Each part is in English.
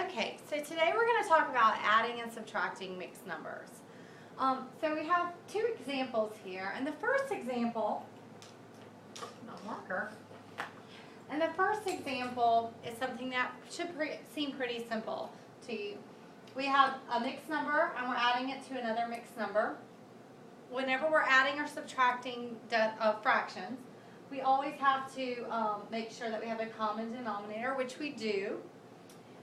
Okay, so today we're going to talk about adding and subtracting mixed numbers. So we have two examples here, and the first example, no marker, and the first example is something that should seem pretty simple to you. We have a mixed number, and we're adding it to another mixed number. Whenever we're adding or subtracting fractions, we always have to make sure that we have a common denominator, which we do.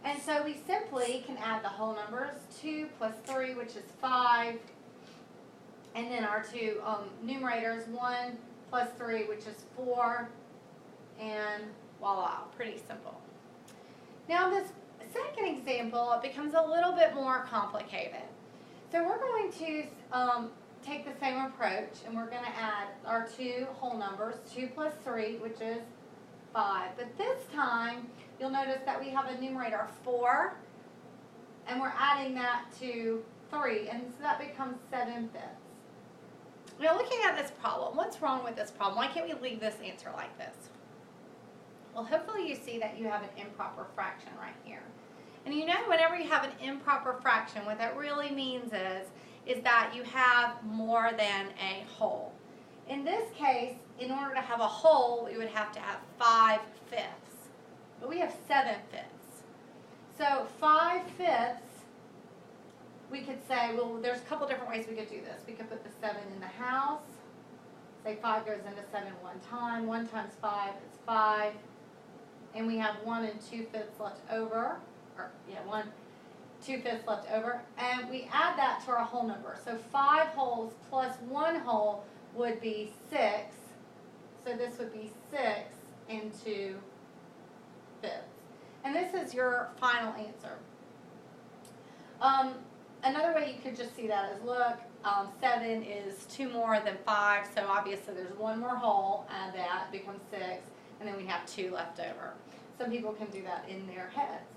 And so we simply can add the whole numbers, 2 plus 3, which is 5, and then our two numerators, 1 plus 3, which is 4, and voila, pretty simple. Now this second example, it becomes a little bit more complicated. So we're going to take the same approach, and we're going to add our two whole numbers, 2 plus 3, which is 5. But this time, you'll notice that we have a numerator of 4, and we're adding that to 3, and so that becomes 7/5. Now looking at this problem, what's wrong with this problem? Why can't we leave this answer like this? Well, hopefully you see that you have an improper fraction right here. And you know, whenever you have an improper fraction, what that really means is that you have more than a whole. In this case, in order to have a whole, we would have to have 5/5. But we have 7/5. So 5/5, we could say, well, there's a couple different ways we could do this. We could put the 7 in the house. Say 5 goes into 7 one time. 1 times 5 is 5. And we have 1 2/5 left over. Or, yeah, 1 2/5 left over. And we add that to our whole number. So 5 wholes plus 1 whole would be 6. So this would be 6 and 2/5. And this is your final answer. Another way you could just see that is, look, 7 is 2 more than 5, so obviously there's 1 more whole, and that becomes 6, and then we have 2 left over. Some people can do that in their heads.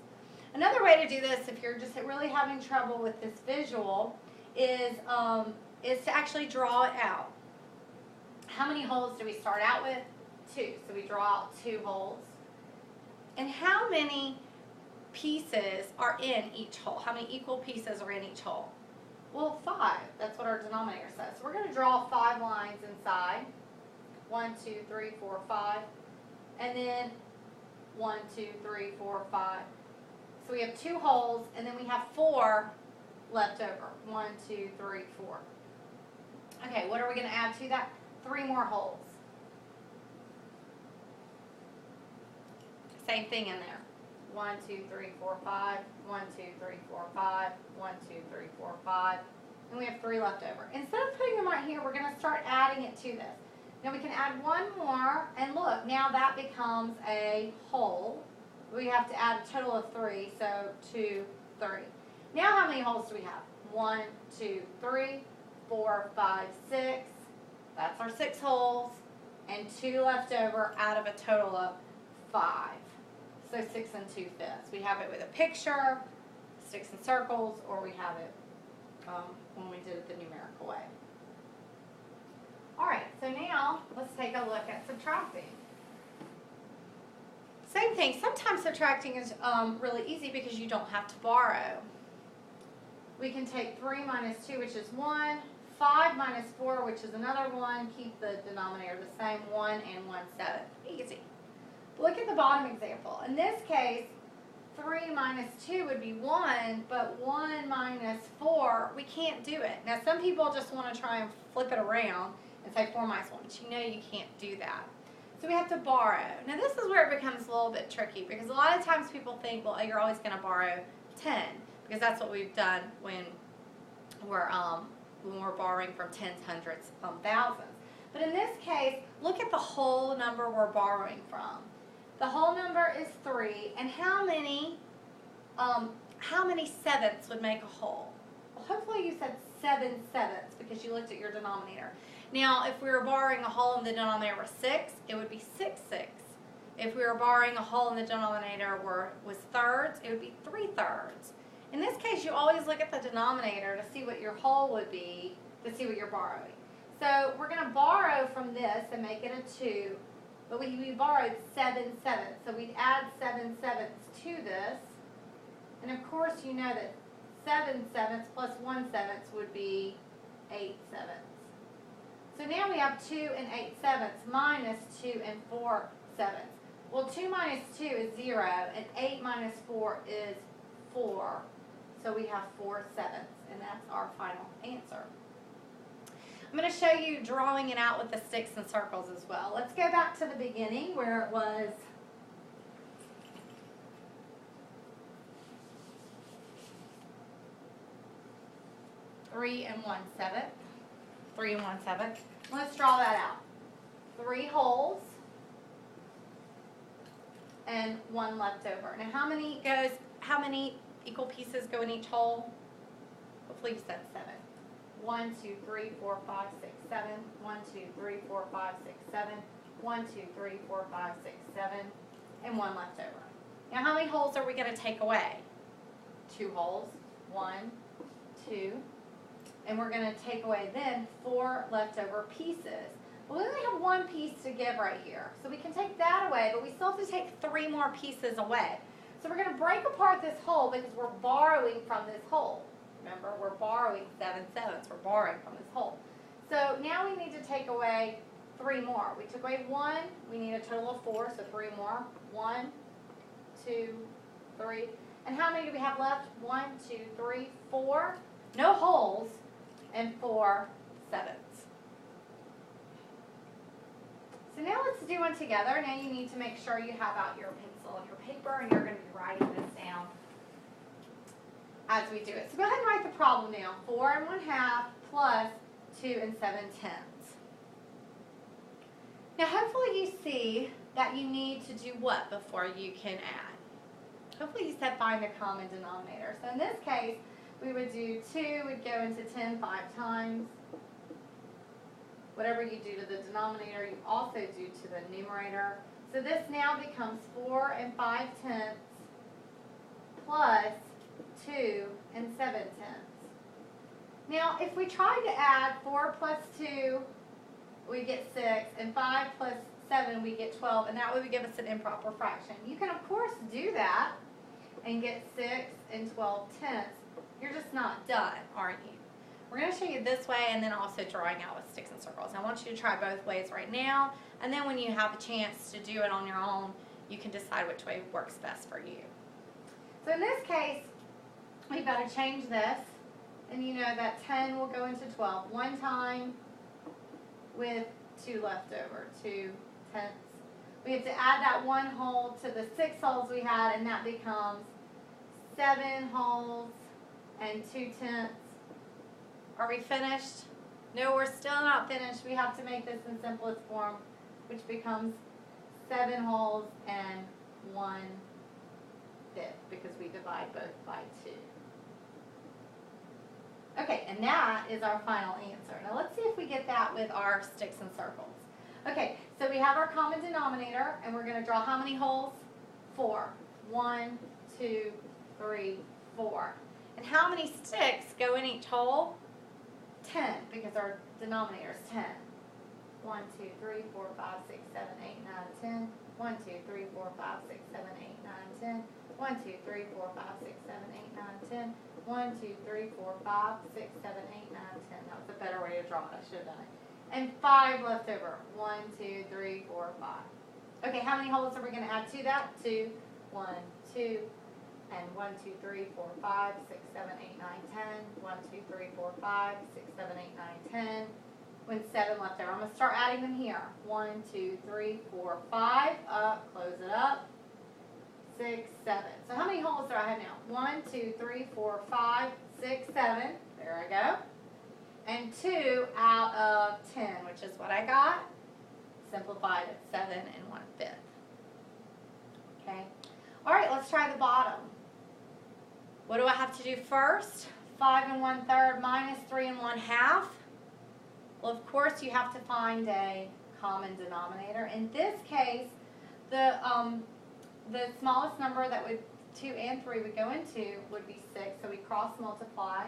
Another way to do this, if you're just really having trouble with this visual, is to actually draw it out. How many holes do we start out with? 2. So we draw out 2 holes. And how many pieces are in each hole? How many equal pieces are in each hole? Well, 5. That's what our denominator says. So we're going to draw 5 lines inside. 1, 2, 3, 4, 5. And then 1, 2, 3, 4, 5. So we have 2 holes, and then we have 4 left over. 1, 2, 3, 4. Okay, what are we going to add to that? 3 more holes. Same thing in there. 1, 2, 3, 4, 5. 1, 2, 3, 4, 5. 1, 2, 3, 4, 5. And we have 3 left over. Instead of putting them right here, we're going to start adding it to this. Now we can add 1 more, and look, now that becomes a whole. We have to add a total of 3, so 2, 3. Now how many holes do we have? 1, 2, 3, 4, 5, 6. That's our 6 holes, and 2 left over out of a total of 5. So 6 and 2/5. We have it with a picture, sticks and circles, or we have it when we did it the numerical way. All right, so now let's take a look at subtracting. Same thing. Sometimes subtracting is really easy because you don't have to borrow. We can take 3 minus 2, which is 1. 5 minus 4, which is another 1. Keep the denominator the same, 1 and 1/7. Easy. Look at the bottom example. In this case, 3 minus 2 would be 1, but 1 minus 4, we can't do it. Now, some people just want to try and flip it around and say 4 minus 1, but you know you can't do that. So we have to borrow. Now, this is where it becomes a little bit tricky, because a lot of times people think, well, you're always going to borrow 10, because that's what we've done when we're borrowing from tens, hundreds, thousands. But in this case, look at the whole number we're borrowing from. The whole number is 3, and how many sevenths would make a whole? Well, hopefully you said 7 sevenths because you looked at your denominator. Now, if we were borrowing a whole and the denominator was 6, it would be 6 sixths. If we were borrowing a whole and the denominator was thirds, it would be 3/3. In this case, you always look at the denominator to see what your whole would be, to see what you're borrowing. So we're going to borrow from this and make it a 2, but we borrowed 7 sevenths. So we'd add 7 sevenths to this, And of course, you know that 7/7 plus 1/7 would be 8/7. So now we have 2 and 8/7 minus 2 and 4/7. Well, 2 minus 2 is 0, and 8 minus 4 is 4. So we have 4/7, and that's our final answer. I'm going to show you drawing it out with the sticks and circles as well. Let's go back to the beginning where it was 3 and 1/7. 3 and 1/7. Let's draw that out. 3 holes and 1 left over. Now how many equal pieces go in each hole? Hopefully you said 7. 1, 2, 3, 4, 5, 6, 7. 1, 2, 3, 4, 5, 6, 7. 1, 2, 3, 4, 5, 6, 7. And 1 left over. Now how many holes are we going to take away? 2 holes. 1, 2. And we're going to take away then 4 leftover pieces. Well, we only have 1 piece to give right here. So we can take that away, but we still have to take 3 more pieces away. So we're going to break apart this hole because we're borrowing from this hole. Remember, we're borrowing 7/7. We're borrowing from this hole. So now we need to take away 3 more. We took away 1. We need a total of 4, so 3 more. 1, 2, 3. And how many do we have left? 1, 2, 3, 4. No holes. And 4/7. So now let's do one together. Now you need to make sure you have out your pencil and your paper, and you're going to be writing this down as we do it. So go ahead and write the problem down. 4 1/2 plus 2 7/10. Now hopefully you see that you need to do what before you can add? Hopefully you said find a common denominator. So in this case, we would do 2 would go into 10 5 times. Whatever you do to the denominator, you also do to the numerator. So this now becomes 4 5/10 plus 2 7/10. Now, if we tried to add 4 plus 2, we get 6, and 5 plus 7, we get 12, and that would give us an improper fraction. You can, of course, do that and get 6 12/10. You're just not done, aren't you? We're going to show you this way and then also drawing out with sticks and circles. I want you to try both ways right now, and then when you have a chance to do it on your own, you can decide which way works best for you. So in this case, we've got to change this, and you know that 10 will go into 12 one time with 2 left over, 2 tenths. We have to add that 1 hole to the 6 holes we had, and that becomes 7 holes and 2 tenths. Are we finished? No, we're still not finished. We have to make this in simplest form, which becomes 7 holes and 1/5, because we divide both by 2. Okay, and that is our final answer. Now let's see if we get that with our sticks and circles. Okay, so we have our common denominator, and we're going to draw how many holes? 4. 1, 2, 3, 4. And how many sticks go in each hole? 10, because our denominator is 10. 1, 2, 3, 4, 5, 6, 7, 8, 9, 10. 1, 2, 3, 4, 5, 6, 7, 8, 9, 10. 1, 2, 3, 4, 5, 6, 7, 8, 9, 10. 1, 2, 3, 4, 5, 6, 7, 8, 9, 10. That was a better way to draw it. I should have done it. And 5 left over. 1, 2, 3, 4, 5. Okay, how many holes are we going to add to that? 2, 1, 2, and 1, 2, 3, 4, 5, 6, 7, 8, 9, 10. 1, 2, 3, 4, 5, 6, 7, 8, 9, 10. When 7 left over. I'm going to start adding them here. 1, 2, 3, 4, 5. Up, close it up. 6, 7. So how many holes do I have now? 1, 2, 3, 4, 5, 6, 7. There I go. And 2 out of 10, which is what I got. Simplified at 7 1/5. Okay. All right, let's try the bottom. What do I have to do first? 5 1/3 minus 3 1/2. Well, of course, you have to find a common denominator. In this case, the smallest number that would 2 and 3 would go into would be 6. So we cross multiply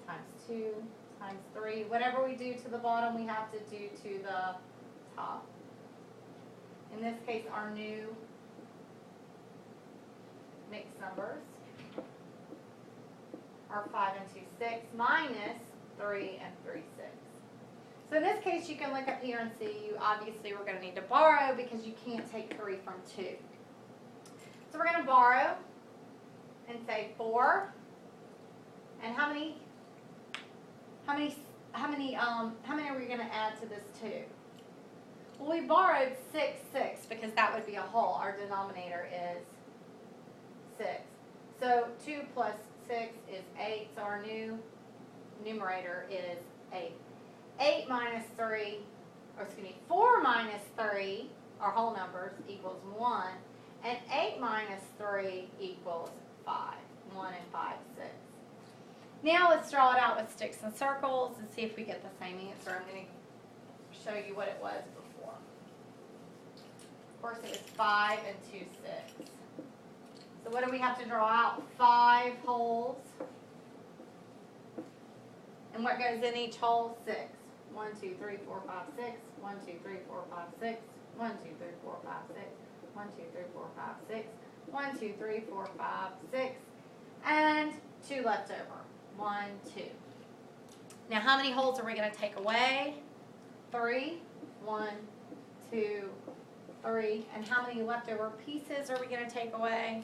times 2 times 3. Whatever we do to the bottom, we have to do to the top. In this case, our new mixed numbers. or 5 and 2, 6, minus 3 and 3, 6. So in this case, you can look up here and see you obviously we're going to need to borrow because you can't take 3 from 2. So we're going to borrow and say 4. And how many are we going to add to this 2? Well, we borrowed 6, 6 because that would be a whole. Our denominator is 6. So 2 plus 6 is 8. So our new numerator is 8. 8 minus 3, or excuse me, 4 minus 3, our whole numbers, equals 1. And 8 minus 3 equals 5. 1 and 5, 6. Now let's draw it out with sticks and circles and see if we get the same answer. I'm going to show you what it was before. Of course, it was 5 and 2, 6. So what do we have to draw out? 5 holes. And what goes in each hole? 6. 1, 2, 3, 4, 5, 6. 1, 2, 3, 4, 5, 6. 1, 2, 3, 4, 5, 6. 1, 2, 3, 4, 5, 6. 1, 2, 3, 4, 5, 6. And 2 left over. 1, 2. Now how many holes are we going to take away? 3. 1, 2, 3. And how many leftover pieces are we going to take away?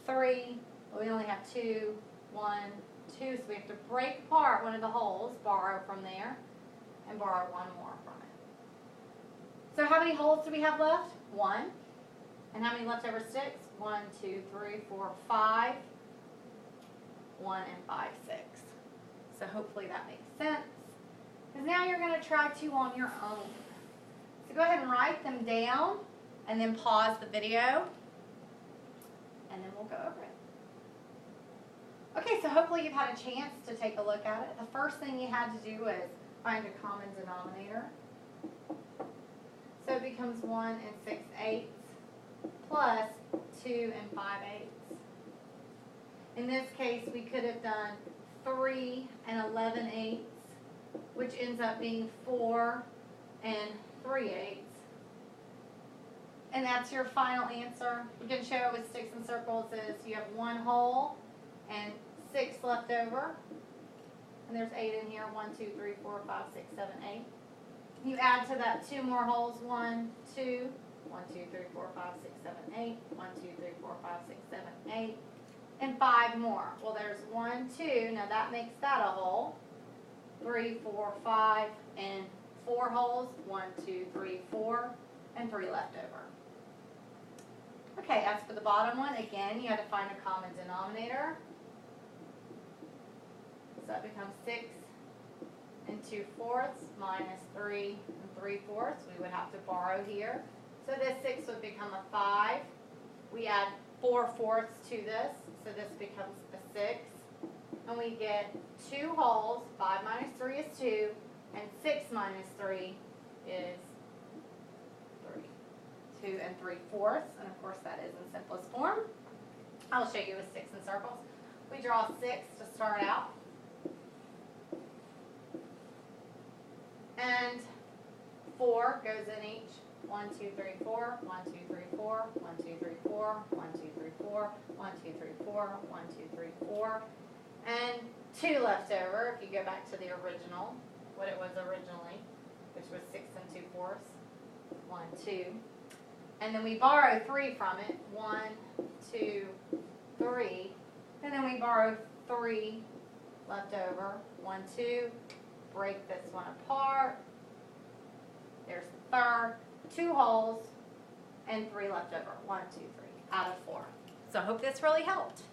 3. Well, we only have 2. 1, 2. So we have to break apart one of the holes, borrow from there, and borrow one more from it. So how many holes do we have left? 1. And how many leftover sticks? 1, 2, 3, 4, 5. 1 and 5, 6. So hopefully that makes sense. Because now you're going to try 2 on your own. So go ahead and write them down and then pause the video and then we'll go over it. Okay, so hopefully you've had a chance to take a look at it. The first thing you had to do was find a common denominator. So it becomes 1 and 6 eighths plus 2 and 5 eighths. In this case, we could have done 3 and 11 eighths, which ends up being 4 and 3 eighths. And that's your final answer. You can show it with sticks and circles as you have 1 whole and 6 left over. And there's 8 in here. 1, 2, 3, 4, 5, 6, 7, 8. You add to that 2 more holes. 1, 2. 1, 2, 3, 4, 5, 6, 7, 8. 1, 2, 3, 4, 5, 6, 7, 8. And 5 more. Well, there's 1, 2. Now that makes that a hole. 3, 4, 5, and 4 holes. 1, 2, 3, 4, and 3 left over. Okay, as for the bottom one, again, you had to find a common denominator. So that becomes 6 and 2/4 minus 3 and 3/4. We would have to borrow here. So this 6 would become a 5. We add 4/4 to this, so this becomes a 6. And we get 2 holes. 5 minus 3 is 2, and 6 minus 3 is 3. 2 and 3/4, and of course that is in simplest form. I'll show you with sticks and circles. We draw 6 to start out. And 4 goes in each. 1, 2, 3, 4, 1, 2, 3, 4, 1, 2, 3, 4, 1, 2, 3, 4, 1, 2, 3, 4, 1, 2, 3, 4, and 2 left over if you go back to the original, what it was originally, which was 6 and 2/4. 1, 2. And then we borrow 3 from it. 1, 2, 3. And then we borrow 3 left over. 1, 2. Break this one apart. There's the third. 2 holes and 3 left over. 1, 2, 3 out of 4. So I hope this really helped.